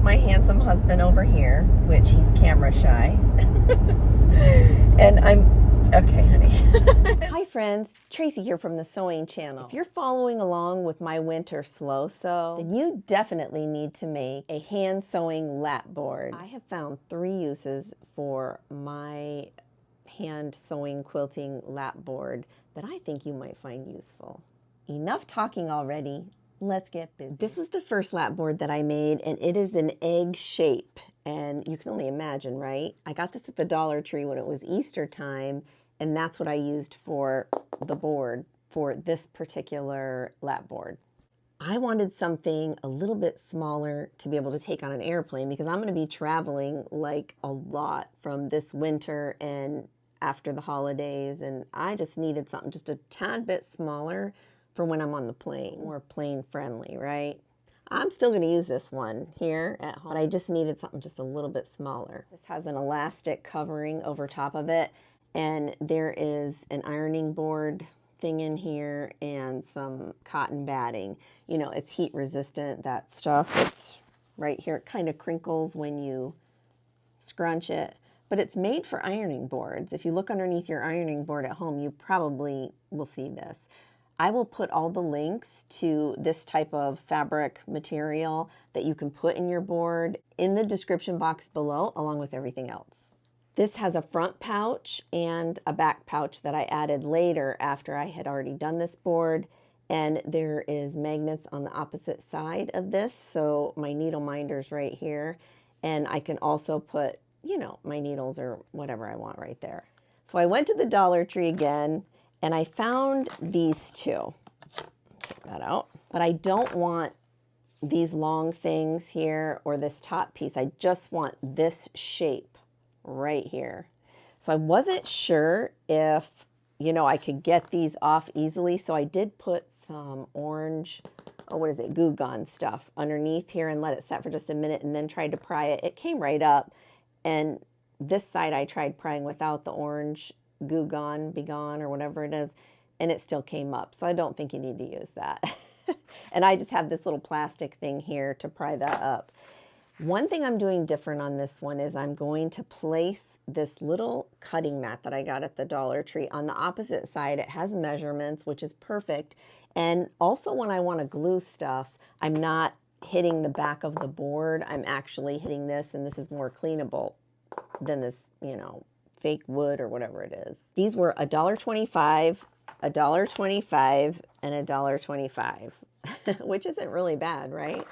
my handsome husband over here, which he's camera shy. And okay, honey. Hi friends, Tracy here from the Sewing Channel. If you're following along with my winter slow sew, then you definitely need to make a hand sewing lap board. I have found 3 uses for my hand sewing quilting lap board that I think you might find useful. Enough talking already. Let's get busy. This was the first lap board that I made, and it is an egg shape. And you can only imagine, right? I got this at the Dollar Tree when it was Easter time, and that's what I used for the board for this particular lap board. I wanted something a little bit smaller to be able to take on an airplane because I'm going to be traveling like a lot from this winter and after the holidays, and I just needed something just a tad bit smaller for when I'm on the plane, more plane friendly, right? I'm still going to use this one here at home, but I just needed something just a little bit smaller. This has an elastic covering over top of it, and there is an ironing board thing in here and some cotton batting. You know, it's heat resistant, that stuff. It's right here. It kind of crinkles when you scrunch it, but it's made for ironing boards. If you look underneath your ironing board at home, you probably will see this. I will put all the links to this type of fabric material that you can put in your board in the description box below, along with everything else. This has a front pouch and a back pouch that I added later after I had already done this board. And there is magnets on the opposite side of this, so my needle minder's right here. And I can also put, you know, my needles or whatever I want right there. So I went to the Dollar Tree again, and I found these 2. Take that out. But I don't want these long things here or this top piece. I just want this shape right here. So I wasn't sure if, you know, I could get these off easily. So I did put some orange, Goo Gone stuff underneath here and let it set for just a minute and then tried to pry it. It came right up. And this side I tried prying without the orange Goo Gone, Be Gone, or whatever it is, and it still came up. So I don't think you need to use that. And I just have this little plastic thing here to pry that up. One thing I'm doing different on this one is I'm going to place this little cutting mat that I got at the Dollar Tree on the opposite side. It has measurements, which is perfect. And also when I want to glue stuff, I'm not hitting the back of the board. I'm actually hitting this, and this is more cleanable than this, you know, fake wood or whatever it is. These were $1.25, $1.25, and $1.25, which isn't really bad, right?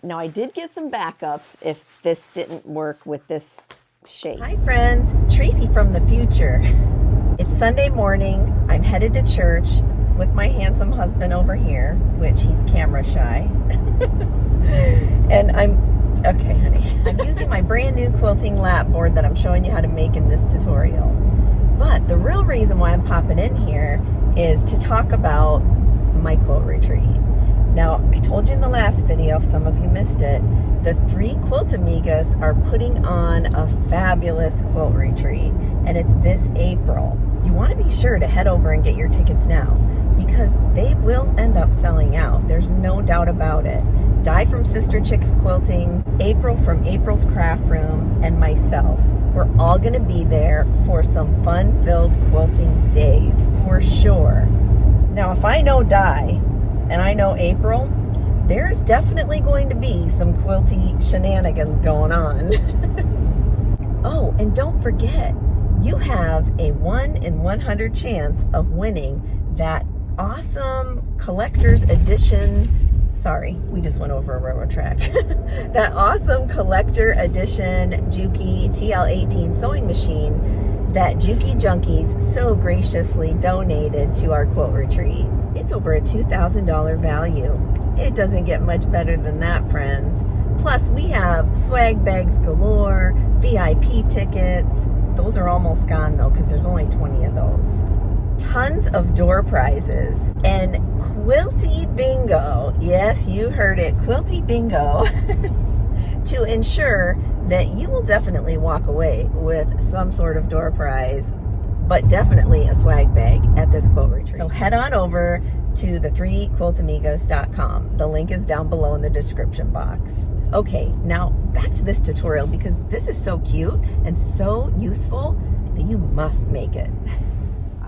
Now I did get some backups if this didn't work with this shape. Hi friends, Tracy from the future. It's Sunday morning. I'm headed to church with my handsome husband over here, which he's camera shy. And okay, honey. I'm using my brand new quilting lap board that I'm showing you how to make in this tutorial. But the real reason why I'm popping in here is to talk about my quilt retreat. Now, I told you in the last video, if some of you missed it, the 3 Quilt Amigas are putting on a fabulous quilt retreat, and it's this April. You want to be sure to head over and get your tickets now, because they will end up selling out. There's no doubt about it. Di from Sister Chicks Quilting, April from April's Craft Room, and myself. We're all going to be there for some fun-filled quilting days, for sure. Now, if I know Di, and I know April, there's definitely going to be some quilty shenanigans going on. Oh, and don't forget, you have a 1 in 100 chance of winning that awesome collector's edition. Sorry, we just went over a railroad track. That awesome collector edition Juki TL18 sewing machine that Juki Junkies so graciously donated to our quilt retreat. It's over a $2,000 value. It doesn't get much better than that, friends. Plus, we have swag bags galore, VIP tickets. Those are almost gone though, because there's only 20 of those. Tons of door prizes and Quilty Bingo. Yes, you heard it, Quilty Bingo. To ensure that you will definitely walk away with some sort of door prize but definitely a swag bag at this quilt retreat. So head on over to the3quiltamigas.com. The link is down below in the description box. Okay, now back to this tutorial because this is so cute and so useful that you must make it.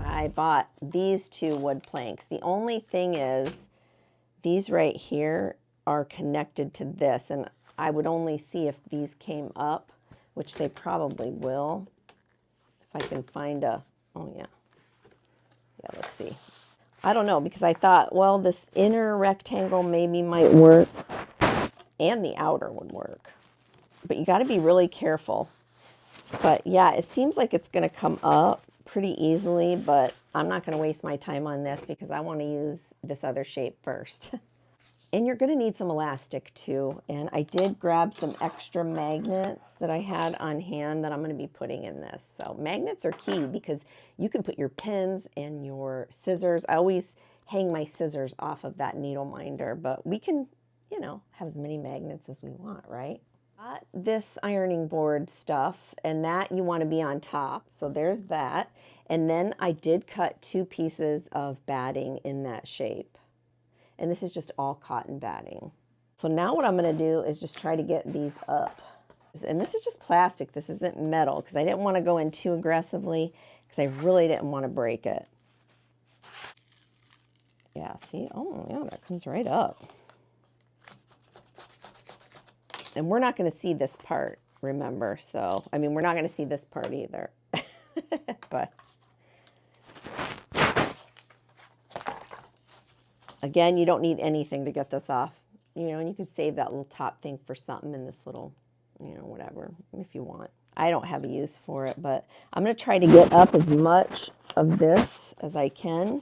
I bought these 2 wood planks. The only thing is these right here are connected to this, and I would only see if these came up, which they probably will. If I can find a, oh yeah. Yeah, let's see. I don't know, because I thought, well, this inner rectangle maybe might work and the outer would work. But you got to be really careful. But yeah, it seems like it's going to come up pretty easily, but I'm not going to waste my time on this because I want to use this other shape first. And you're going to need some elastic too. And I did grab some extra magnets that I had on hand that I'm going to be putting in this. So magnets are key because you can put your pins and your scissors. I always hang my scissors off of that needle minder, but we can, you know, have as many magnets as we want, right? Got this ironing board stuff, and that you want to be on top. So there's that. And then I did cut 2 pieces of batting in that shape. And this is just all cotton batting. So now what I'm going to do is just try to get these up. And this is just plastic. This isn't metal because I didn't want to go in too aggressively because I really didn't want to break it. Yeah, see? Oh, yeah, that comes right up. And we're not going to see this part, remember? So, I mean, we're not going to see this part either. But again, you don't need anything to get this off, you know, and you could save that little top thing for something in this little, you know, whatever, if you want. I don't have a use for it, but I'm going to try to get up as much of this as I can.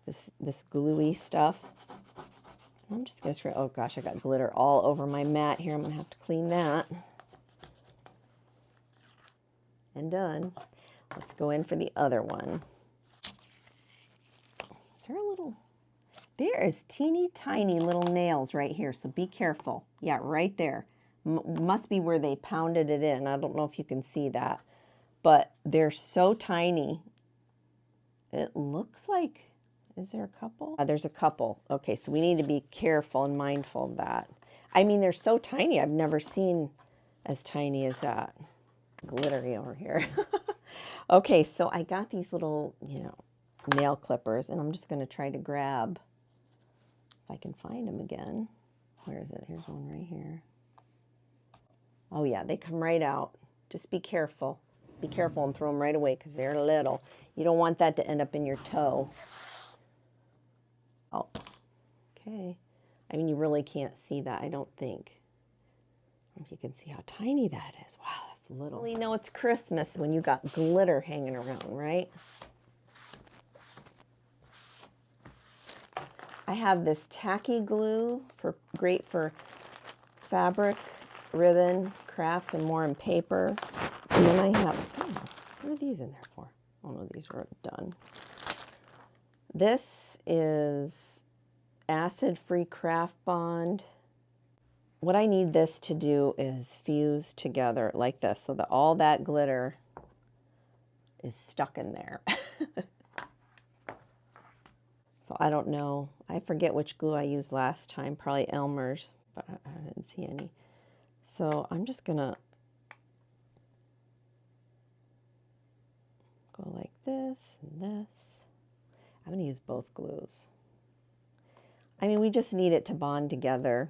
This gluey stuff. I'm just going to, oh gosh, I got glitter all over my mat here. I'm going to have to clean that. And done. Let's go in for the other one. Is there a little, there is teeny tiny little nails right here, so be careful. Yeah, right there. Must be where they pounded it in. I don't know if you can see that, but they're so tiny. It looks like, is there a couple? There's a couple. Okay, so we need to be careful and mindful of that. I mean, they're so tiny. I've never seen as tiny as that. Glittery over here. Okay, so I got these little, you know, nail clippers, and I'm just going to try to grab, if I can find them again. Where is it? Here's one right here. Oh yeah, they come right out. Just be careful. Be careful and throw them right away because they're little. You don't want that to end up in your toe. Oh, okay. I mean, you really can't see that, I don't think. I don't know if you can see how tiny that is. Wow, that's little. You know it's Christmas when you got glitter hanging around, right? I have this tacky glue, great for fabric, ribbon, crafts, and more in paper. And then I have, what are these in there for? Oh no, these were done. This is acid-free craft bond. What I need this to do is fuse together like this so that all that glitter is stuck in there. So I don't know. I forget which glue I used last time. Probably Elmer's, but I didn't see any. So I'm just going to go like this and this. I'm going to use both glues. I mean, we just need it to bond together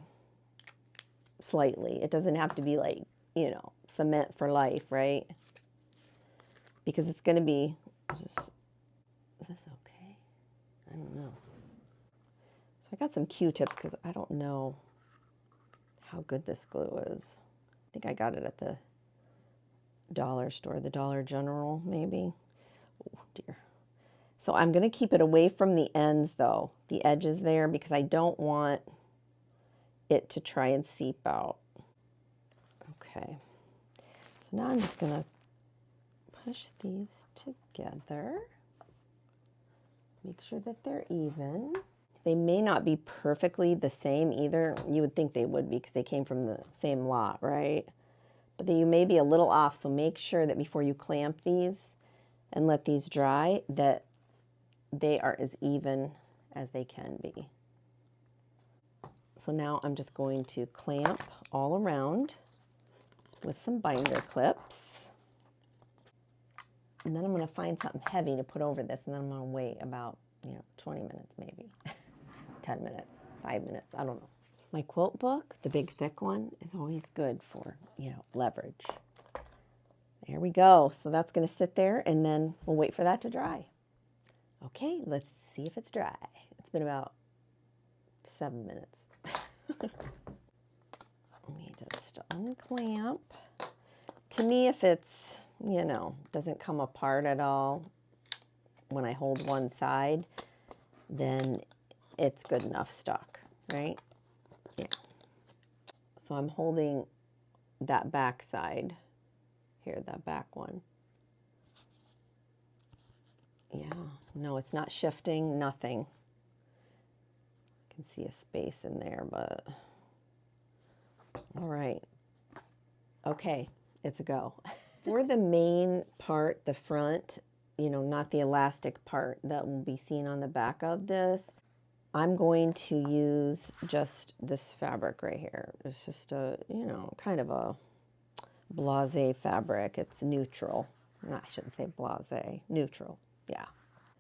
slightly. It doesn't have to be like, you know, cement for life, right? Because it's going to be just, is this okay? I don't know. So I got some Q-tips because I don't know how good this glue is. I think I got it at the dollar store, the Dollar General, maybe. Oh, dear. So I'm going to keep it away from the ends, though, the edges there, because I don't want it to try and seep out. Okay. So now I'm just going to push these together. Make sure that they're even. They may not be perfectly the same either. You would think they would be because they came from the same lot, right? but you may be a little off, so make sure that before you clamp these and let these dry, that they are as even as they can be. So now I'm just going to clamp all around with some binder clips. And then I'm going to find something heavy to put over this, and then I'm going to wait about, 20 minutes maybe, 10 minutes, 5 minutes, I don't know. My quilt book, the big thick one, is always good for, leverage. There we go. So that's going to sit there, and then we'll wait for that to dry. Okay, let's see if it's dry. It's been about 7 minutes. Let me just unclamp. To me, if it's, doesn't come apart at all when I hold one side, then it's good enough stuck, right? Yeah. So I'm holding that back side here, that back one. Yeah, no, it's not shifting, nothing. I can see a space in there, but all right. Okay, it's a go. For the main part, the front, not the elastic part that will be seen on the back of this, I'm going to use just this fabric right here. It's just a, kind of a blasé fabric. It's neutral. No, I shouldn't say blasé, neutral. Yeah.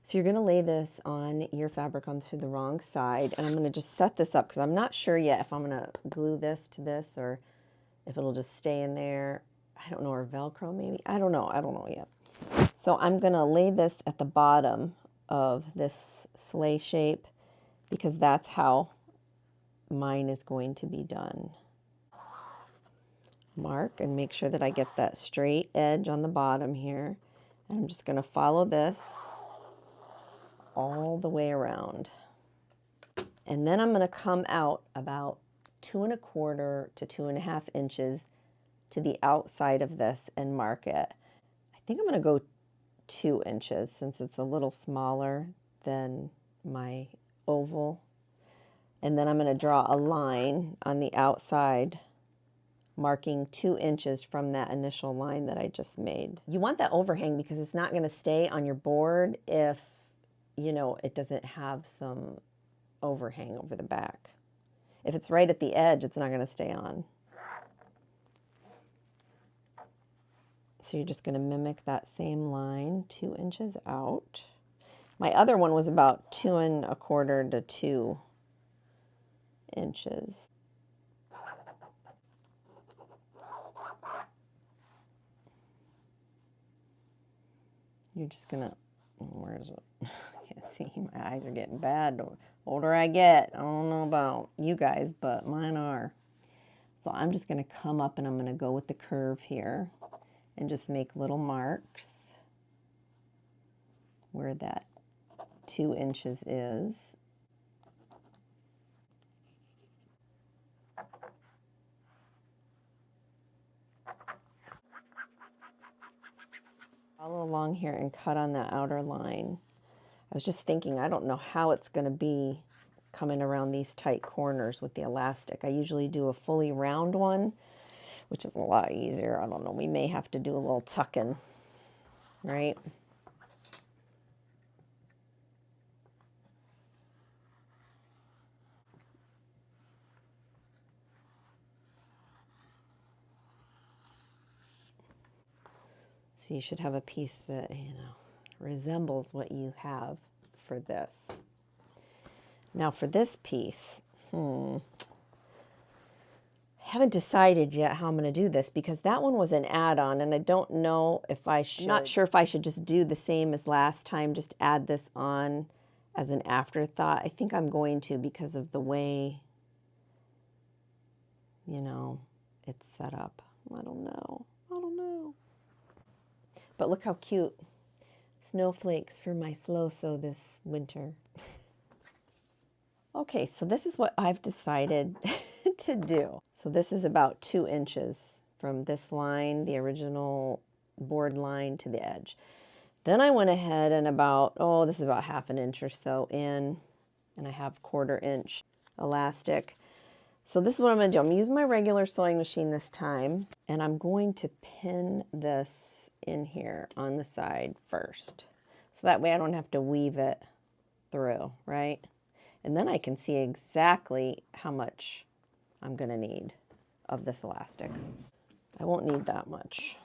So you're going to lay this on your fabric onto the wrong side, and I'm going to just set this up because I'm not sure yet if I'm going to glue this to this or if it'll just stay in there. I don't know, or Velcro maybe. I don't know yet. So I'm going to lay this at the bottom of this sleigh shape because that's how mine is going to be done. Mark and make sure that I get that straight edge on the bottom here. And I'm just going to follow this all the way around. And then I'm going to come out about 2 1/4 to 2.5 inches to the outside of this and mark it. I think I'm going to go 2 inches since it's a little smaller than my oval. And then I'm going to draw a line on the outside, marking 2 inches from that initial line that I just made. You want that overhang because it's not going to stay on your board if, it doesn't have some overhang over the back. If it's right at the edge, it's not going to stay on. So you're just going to mimic that same line 2 inches out. My other one was about 2 1/4 to 2 inches. You're just going to, where is it? I can't see, my eyes are getting bad. The older I get, I don't know about you guys, but mine are. So I'm just going to come up and I'm going to go with the curve here and just make little marks where that 2 inches is. Follow along here and cut on the outer line. I was just thinking, I don't know how it's going to be coming around these tight corners with the elastic. I usually do a fully round one, which is a lot easier. I don't know, we may have to do a little tuck-in, right? So you should have a piece that, resembles what you have for this. Now for this piece, I haven't decided yet how I'm going to do this because that one was an add-on and I don't know if I should. I'm not sure if I should just do the same as last time, just add this on as an afterthought. I think I'm going to because of the way, it's set up. I don't know. But look how cute. Snowflakes for my slow sew this winter. Okay, so this is what I've decided to do. So this is about 2 inches from this line, the original board line, to the edge. Then I went ahead and this is about 1/2 inch or so in, and I have 1/4 inch elastic. So this is what I'm going to do. I'm going to use my regular sewing machine this time, and I'm going to pin this in here on the side first. So that way I don't have to weave it through, right? And then I can see exactly how much I'm going to need of this elastic. I won't need that much.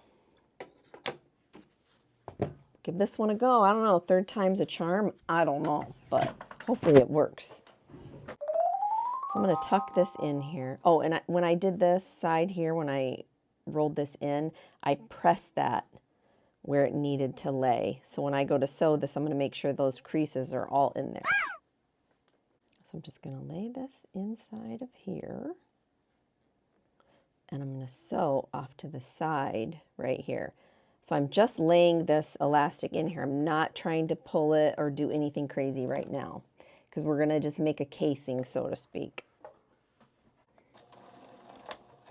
Give this one a go. I don't know, third time's a charm. I don't know, but hopefully it works. So I'm going to tuck this in here. Oh, and when I did this side here, when I rolled this in, I pressed that where it needed to lay. So when I go to sew this, I'm going to make sure those creases are all in there. So I'm just going to lay this inside of here. And I'm going to sew off to the side right here. So I'm just laying this elastic in here. I'm not trying to pull it or do anything crazy right now, because we're going to just make a casing, so to speak.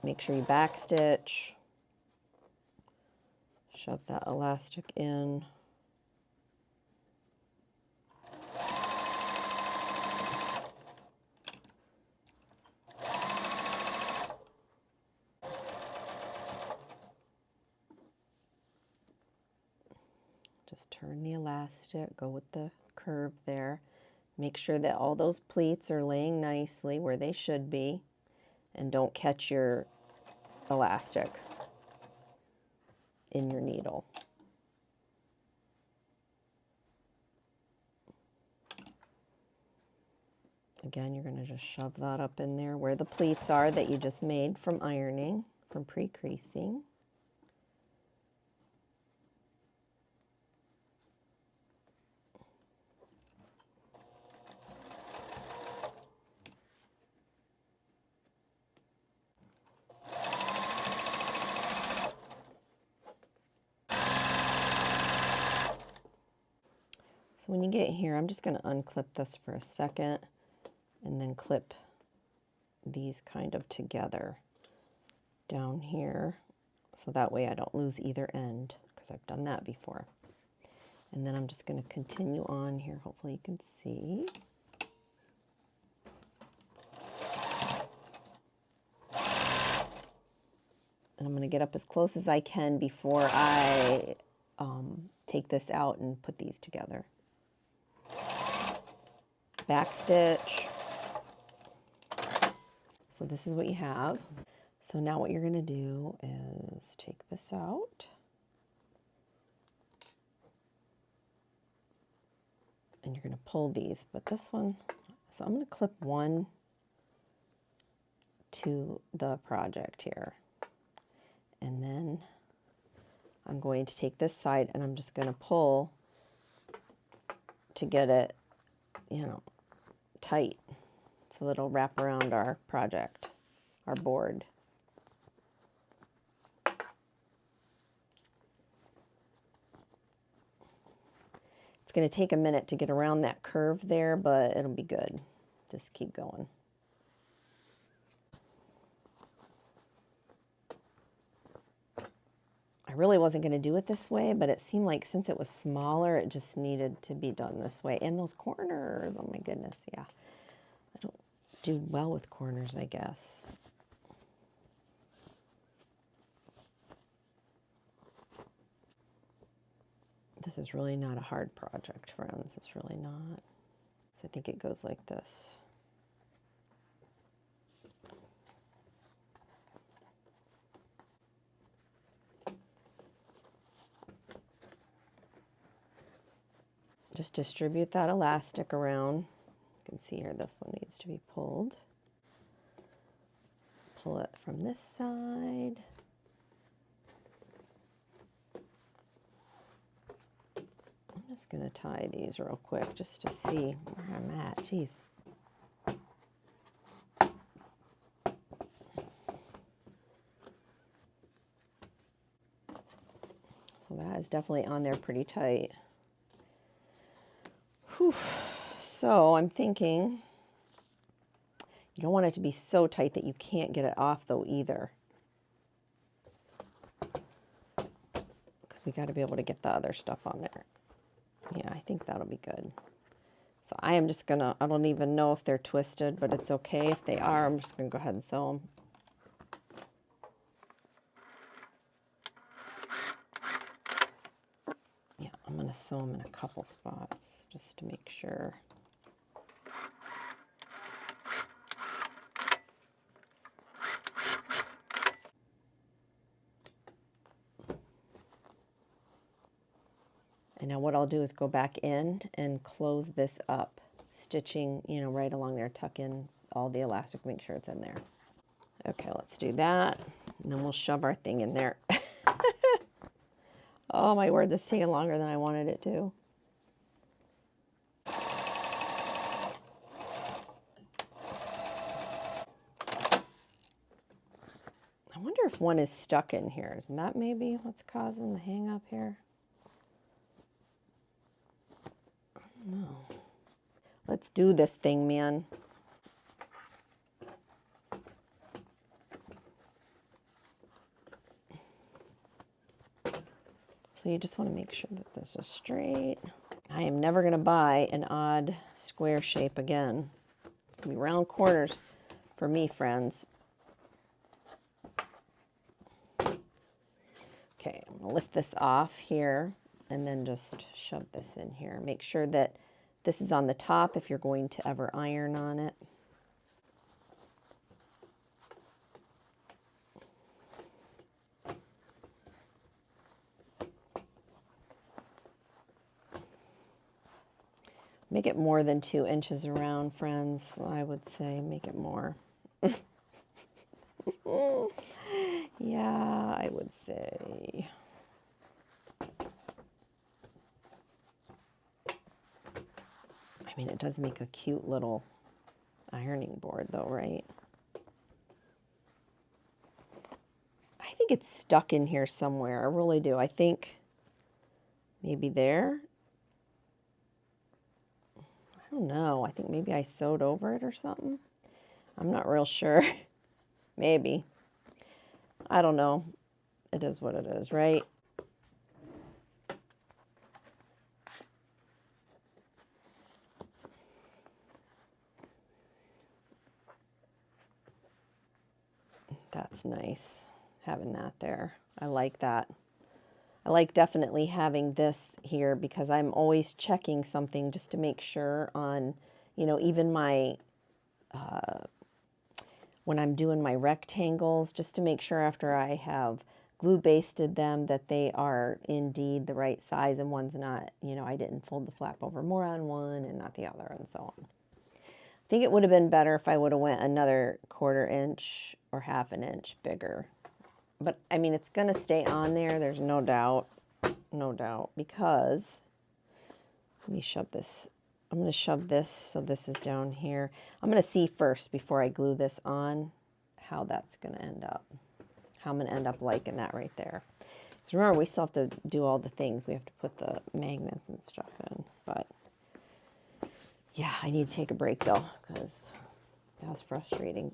Make sure you backstitch. Shove that elastic in. Just turn the elastic, go with the curve there. Make sure that all those pleats are laying nicely where they should be, and don't catch your elastic in your needle. Again, you're going to just shove that up in there where the pleats are that you just made from ironing, from pre-creasing. So when you get here, I'm just going to unclip this for a second and then clip these kind of together down here, so that way I don't lose either end, because I've done that before. And then I'm just going to continue on here. Hopefully you can see. And I'm going to get up as close as I can before I take this out and put these together. Backstitch. So this is what you have. So now what you're going to do is take this out. And you're going to pull these, but this one, so I'm going to clip one to the project here. And then I'm going to take this side and I'm just going to pull to get it, you know, tight so that it'll wrap around our project, our board. It's going to take a minute to get around that curve there, but it'll be good. Just keep going. I really wasn't going to do it this way, but it seemed like since it was smaller, it just needed to be done this way. And those corners, oh my goodness, yeah. I don't do well with corners, I guess. This is really not a hard project, friends. It's really not. So I think it goes like this. Just distribute that elastic around. You can see here this one needs to be pulled. Pull it from this side. I'm just going to tie these real quick just to see where I'm at. Jeez. So that is definitely on there pretty tight. Whew. So I'm thinking you don't want it to be so tight that you can't get it off though either, because we got to be able to get the other stuff on there. Yeah, I think that'll be good. So I am just gonna, I don't even know if they're twisted, but it's okay if they are. I'm just gonna go ahead and sew them. Yeah, I'm gonna sew them in a couple spots just to make sure. And now what I'll do is go back in and close this up, stitching, you know, right along there, tuck in all the elastic, make sure it's in there. Okay, let's do that. And then we'll shove our thing in there. Oh my word, this is taking longer than I wanted it to. I wonder if one is stuck in here. Isn't that maybe what's causing the hang up here? I don't know. Let's do this thing, man. So you just want to make sure that this is straight. I am never going to buy an odd square shape again. It'll be round corners for me, friends. Okay, I'm going to lift this off here and then just shove this in here. Make sure that this is on the top if you're going to ever iron on it. Make it more than 2 inches around, friends. I would say make it more. Yeah, I would say. I mean, it does make a cute little ironing board though, right? I think it's stuck in here somewhere. I really do. I think maybe there. I don't know. I think maybe I sewed over it or something. I'm not real sure. Maybe. I don't know. It is what it is, right? That's nice, having that there. I like that. I like definitely having this here because I'm always checking something just to make sure on, you know, even my, when I'm doing my rectangles, just to make sure after I have glue basted them that they are indeed the right size and one's not, you know, I didn't fold the flap over more on one and not the other and so on. I think it would have been better if I would have went another 1/4 inch or 1/2 inch bigger. But, I mean, it's going to stay on there. There's no doubt. No doubt. Because, let me shove this. I'm going to shove this so this is down here. I'm going to see first before I glue this on how that's going to end up. How I'm going to end up liking that right there. Because remember, we still have to do all the things. We have to put the magnets and stuff in. But, yeah, I need to take a break, though, because that was frustrating.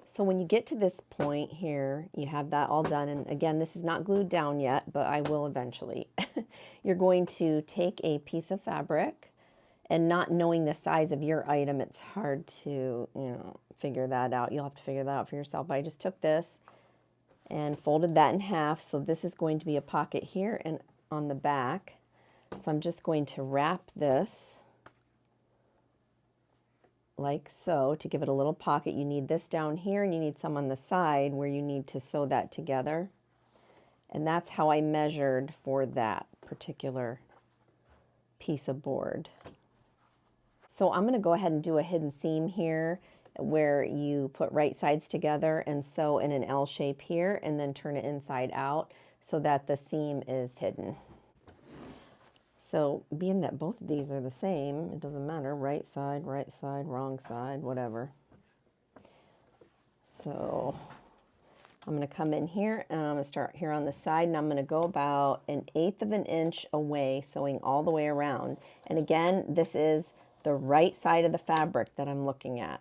So when you get to this point here, you have that all done. And again, this is not glued down yet, but I will eventually. You're going to take a piece of fabric, and not knowing the size of your item, it's hard to, you know, figure that out. You'll have to figure that out for yourself. But I just took this and folded that in half. So this is going to be a pocket here and on the back. So I'm just going to wrap this like so to give it a little pocket. You need this down here and you need some on the side where you need to sew that together. And that's how I measured for that particular piece of board. So I'm going to go ahead and do a hidden seam here where you put right sides together and sew in an L shape here and then turn it inside out so that the seam is hidden. So being that both of these are the same, it doesn't matter, right side, wrong side, whatever. So I'm going to come in here and I'm going to start here on the side and I'm going to go about 1/8 of an inch away, sewing all the way around. And again, this is the right side of the fabric that I'm looking at.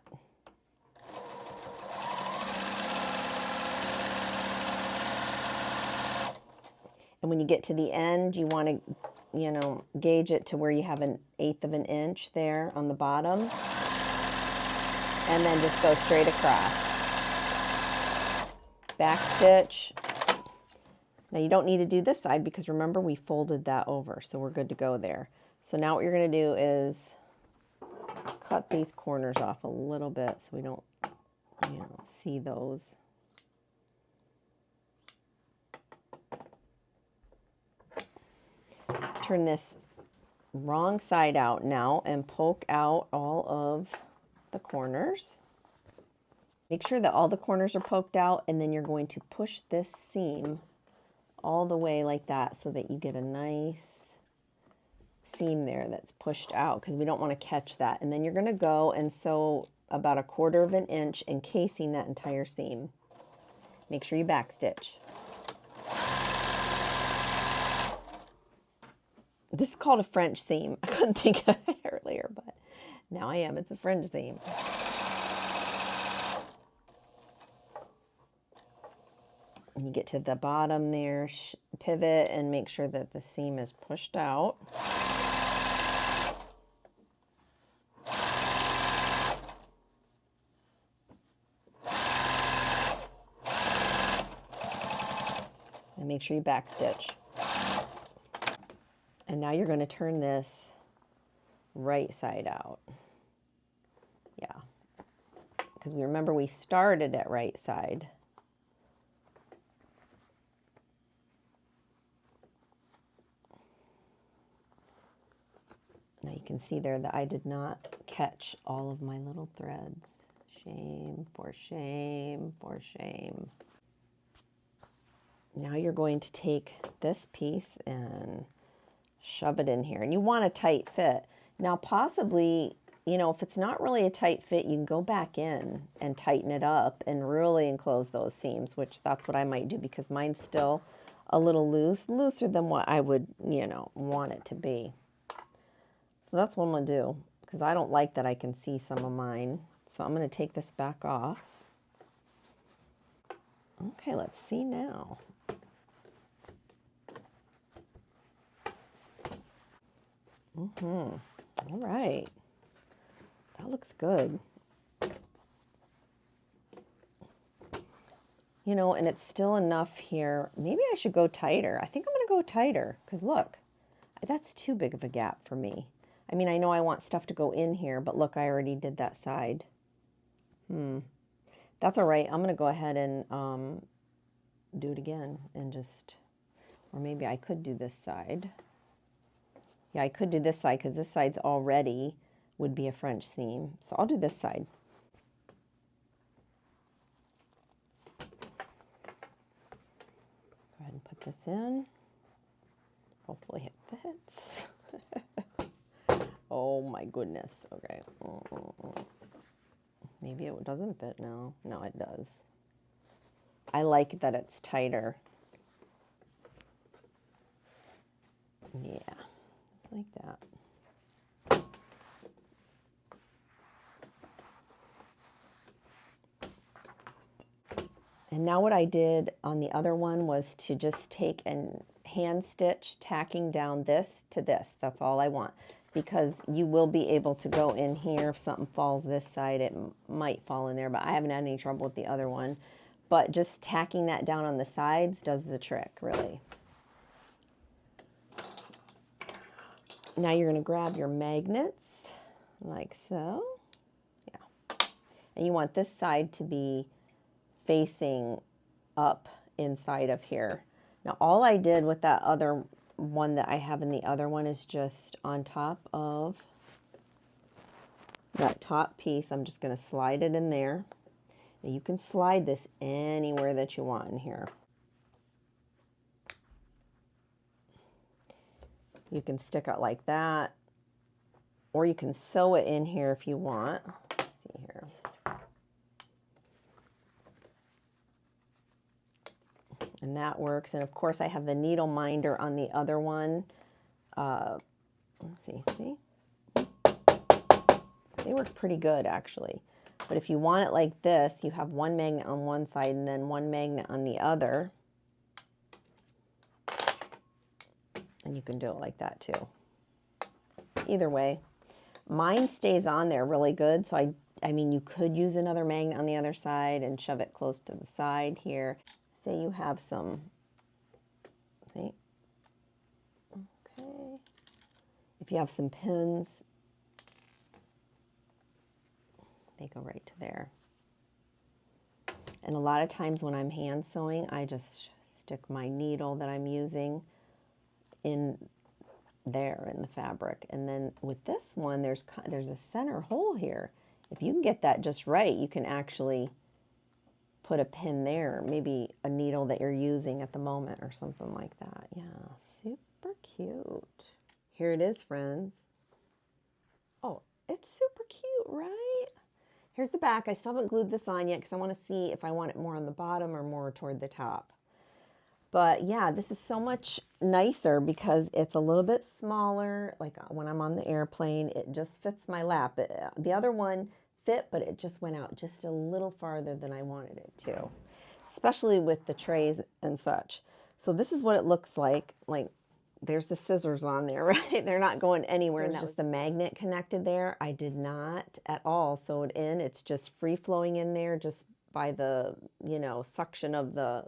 And when you get to the end, you want to you know, gauge it to where you have 1/8 of an inch there on the bottom. And then just sew straight across. Back stitch. Now you don't need to do this side because remember we folded that over, so we're good to go there. So now what you're going to do is cut these corners off a little bit so we don't, you know, see those. Turn this wrong side out now and poke out all of the corners. Make sure that all the corners are poked out, and then you're going to push this seam all the way like that so that you get a nice seam there that's pushed out, because we don't want to catch that. And then you're going to go and sew about 1/4 of an inch encasing that entire seam. Make sure you back stitch. This is called a French seam. I couldn't think of it earlier, but now I am. It's a French seam. When you get to the bottom there, pivot and make sure that the seam is pushed out. And make sure you back stitch. And now you're going to turn this right side out. Yeah. Because we remember we started at right side. Now you can see there that I did not catch all of my little threads. Shame for shame for shame. Now you're going to take this piece and shove it in here. And you want a tight fit. Now possibly, you know, if it's not really a tight fit, you can go back in and tighten it up and really enclose those seams, which that's what I might do because mine's still a little loose, looser than what I would, you know, want it to be. So that's what I'm going to do because I don't like that I can see some of mine. So I'm going to take this back off. Okay, let's see now. All right. That looks good. You know, and it's still enough here. Maybe I should go tighter. I think I'm going to go tighter because look, that's too big of a gap for me. I mean, I know I want stuff to go in here, but look, I already did that side. That's all right. I'm going to go ahead and do it again and just, or maybe I could do this side. Yeah, I could do this side because this side's already would be a French seam. So I'll do this side. Go ahead and put this in. Hopefully it fits. Oh my goodness. Okay. Maybe it doesn't fit now. No, it does. I like that it's tighter. Yeah, like that. And now what I did on the other one was to just take and hand stitch, tacking down this to this. That's all I want. Because you will be able to go in here. If something falls this side, it might fall in there, but I haven't had any trouble with the other one. But just tacking that down on the sides does the trick, really. Now you're going to grab your magnets, like so. Yeah. And you want this side to be facing up inside of here. Now all I did with that other one that I have in the other one is just on top of that top piece, I'm just going to slide it in there. Now you can slide this anywhere that you want in here. You can stick it like that, or you can sew it in here if you want. Let's see here. And that works. And of course I have the needle minder on the other one. Let's see. They work pretty good actually. But if you want it like this, you have one magnet on one side and then one magnet on the other. And you can do it like that too. Either way, mine stays on there really good. So I mean, you could use another magnet on the other side and shove it close to the side here. Say you have some, see? Okay. If you have some pins, they go right to there. And a lot of times when I'm hand sewing, I just stick my needle that I'm using in there in the fabric. And then with this one, there's a center hole here. If you can get that just right, you can actually put a pin there, maybe a needle that you're using at the moment or something like that. Yeah, super cute. Here it is, friends. Oh, it's super cute, right? Here's the back. I still haven't glued this on yet because I want to see if I want it more on the bottom or more toward the top. But yeah, this is so much nicer because it's a little bit smaller. Like when I'm on the airplane, it just fits my lap. The other one fit, but it just went out just a little farther than I wanted it to, especially with the trays and such. So this is what it looks like. Like there's the scissors on there, right? They're not going anywhere. There's just the magnet connected there. I did not at all sew it in. It's just free flowing in there just by the, you know, suction of the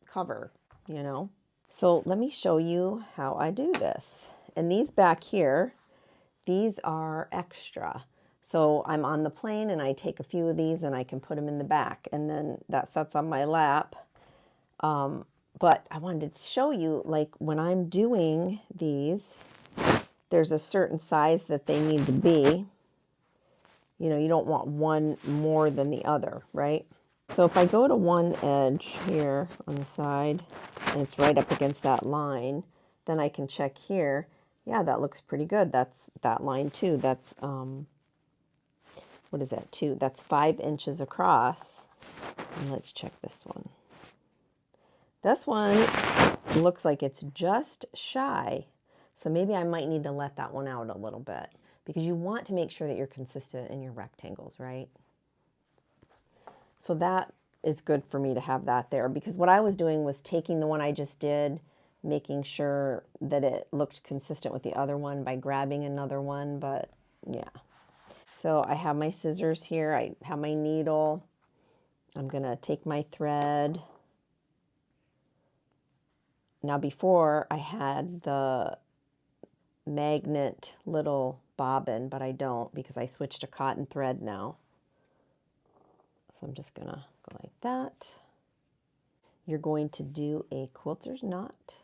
cover, you know. So let me show you how I do this. And these back here, these are extra. So I'm on the plane and I take a few of these and I can put them in the back and then that sets on my lap. But I wanted to show you, like when I'm doing these, there's a certain size that they need to be. You know, you don't want one more than the other, right? So if I go to one edge here on the side and it's right up against that line, then I can check here. Yeah, that looks pretty good. That's that line too. That's, what is that, 2? That's 5 inches across. And let's check this one. This one looks like it's just shy. So maybe I might need to let that one out a little bit because you want to make sure that you're consistent in your rectangles, right? So that is good for me to have that there because what I was doing was taking the one I just did, making sure that it looked consistent with the other one by grabbing another one, but yeah. So I have my scissors here, I have my needle. I'm gonna take my thread. Now before I had the magnet little bobbin, but I don't because I switched to cotton thread now. So I'm just gonna go like that. You're going to do a quilter's knot,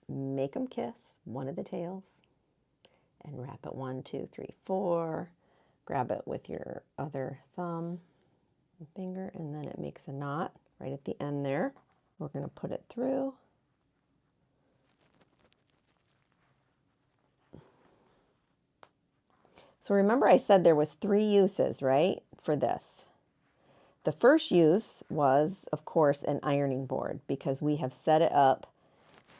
make them kiss, one of the tails, and wrap it 1, 2, 3, 4. Grab it with your other thumb and finger, and then it makes a knot right at the end there. We're gonna put it through. So remember I said there was 3 uses, right, for this. The first use was, of course, an ironing board because we have set it up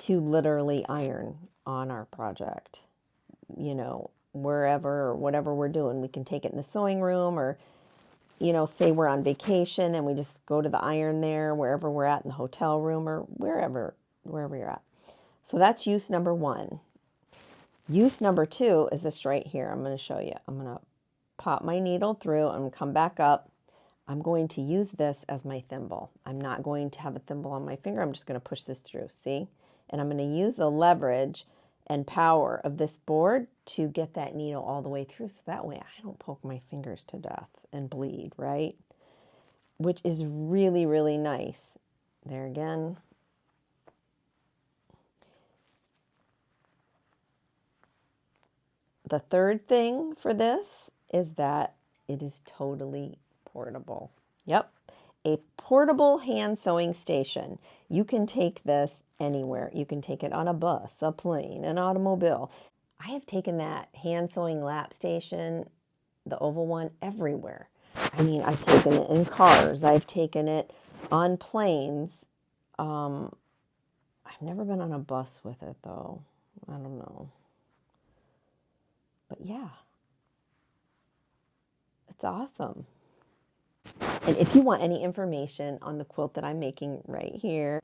to literally iron on our project. You know, wherever or whatever we're doing, we can take it in the sewing room or, you know, say we're on vacation and we just go to the iron there, wherever we're at in the hotel room or wherever you're at. So that's use number 1. Use number 2 is this right here. I'm going to show you. I'm going to pop my needle through and come back up. I'm going to use this as my thimble. I'm not going to have a thimble on my finger. I'm just going to push this through, see? And I'm going to use the leverage and power of this board to get that needle all the way through so that way I don't poke my fingers to death and bleed, right? Which is really, really nice. There again. The third thing for this is that it is totally portable. Yep, a portable hand sewing station. You can take this anywhere. You can take it on a bus, a plane, an automobile. I have taken that hand sewing lap station, the oval one, everywhere. I mean, I've taken it in cars. I've taken it on planes. I've never been on a bus with it though. I don't know. But yeah, it's awesome. And if you want any information on the quilt that I'm making right here,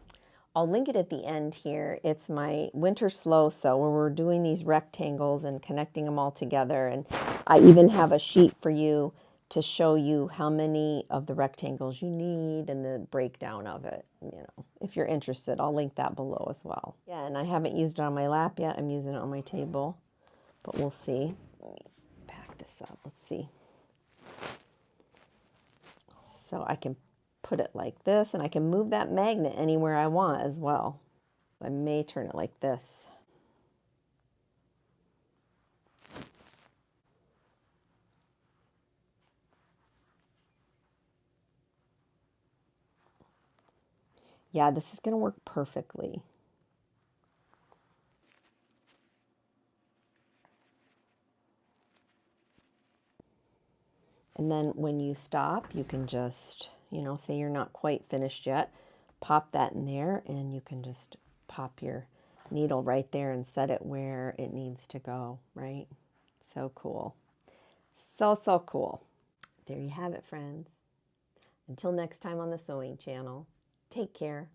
I'll link it at the end here. It's my winter slow sew where we're doing these rectangles and connecting them all together. And I even have a sheet for you to show you how many of the rectangles you need and the breakdown of it. You know, if you're interested, I'll link that below as well. Yeah, and I haven't used it on my lap yet. I'm using it on my table, but we'll see. Let me pack this up. Let's see. So I can put it like this, and I can move that magnet anywhere I want as well. I may turn it like this. Yeah, this is going to work perfectly. And then when you stop, you can just, you know, say you're not quite finished yet, pop that in there, and you can just pop your needle right there and set it where it needs to go, right? So cool. So, so cool. There you have it, friends. Until next time on the Sewing Channel, take care.